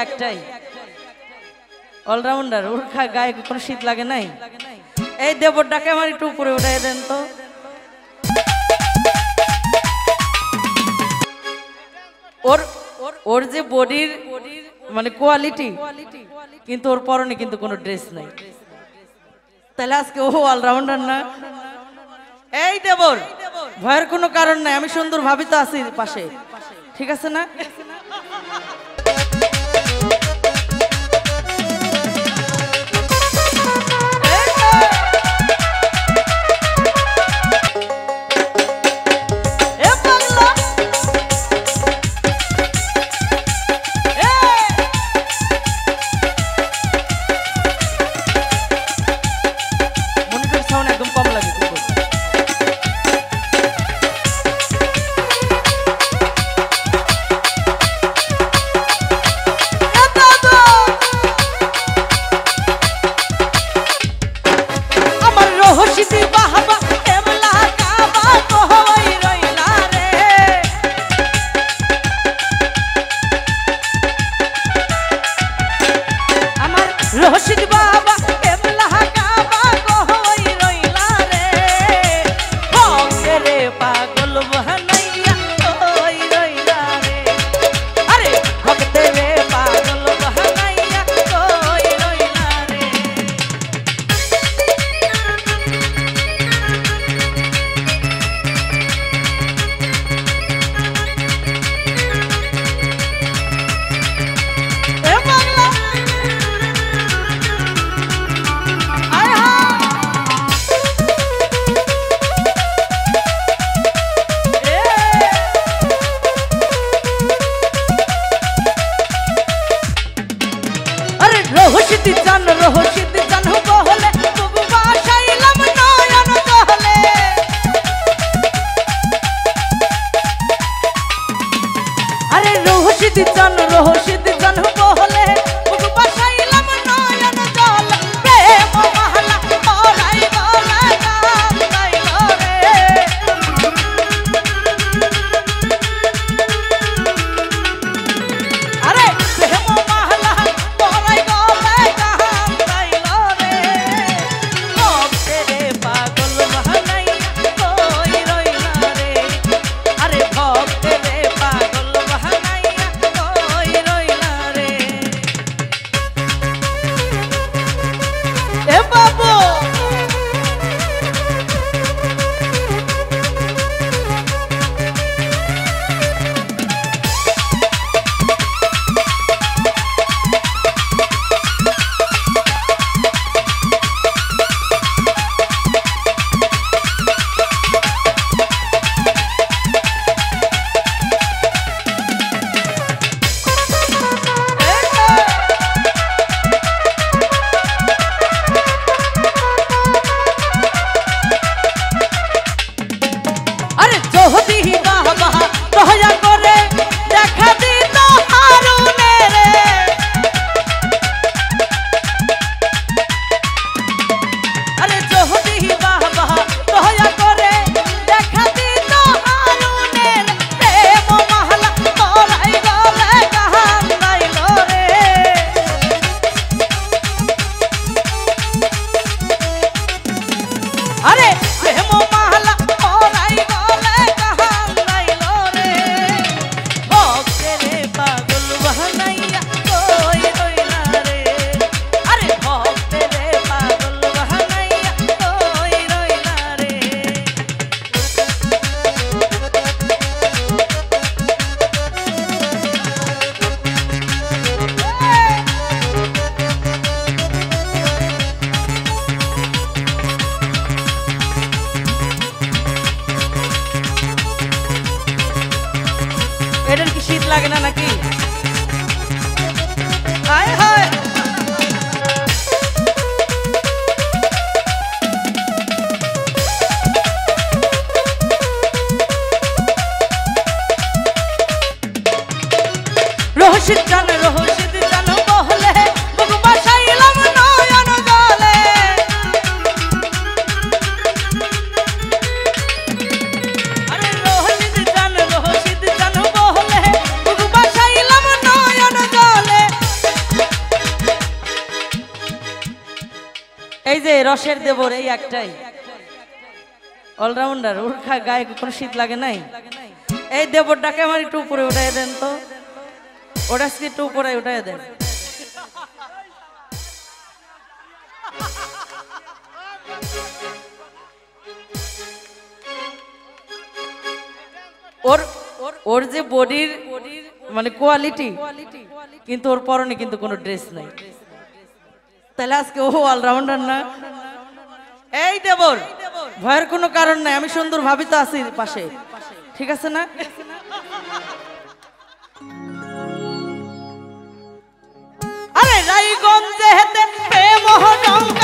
একটাই অলরাউন্ডার, ওর গায়ে কোনো শীত লাগে নাই। এই দেবরটাকে আমার একটু উপরে উঠাই দেন তো। ওর ওর যে বডির মানে কোয়ালিটি, কিন্তু ওর পরনে কিন্তু কোনো ড্রেস নাই। তাহলে আজকে ও অলরাউন্ডার না? এই দেবর, ভয়ের কোনো কারণ নাই, আমি সুন্দর ভাবি তো আছি পাশে, ঠিক আছে না? এটার কি শীত লাগে না নাকি? হায় হায় রহস্য জানে রহস্য জানো বহলে বুক বাসাইলাম নয়ন জলে আরে রহস্য জানো বহলে বুক বাসাইলাম এই যে রসের দেবর এই একটাই অলরাউন্ডার, ওর গায়ে কোনো শীত লাগে নাই। এই দেবরটাকে আমার একটু উপরে উঠাই দেন তো, ওটা একটু উপরে উঠাই দেন। ওর ওর যে বডির মানে কোয়ালিটি, কিন্তু ওর পরনে কিন্তু কোনো ড্রেস নাই। তাহলে আজকে ও অলরাউন্ডার না? এই দেবর, ভয়ের কোনো কারণ নাই, আমি সুন্দর ভাবি তো আছি পাশে, ঠিক আছে না? আরে রাইগঞ্জে হেতে প্রেম রঙ্গ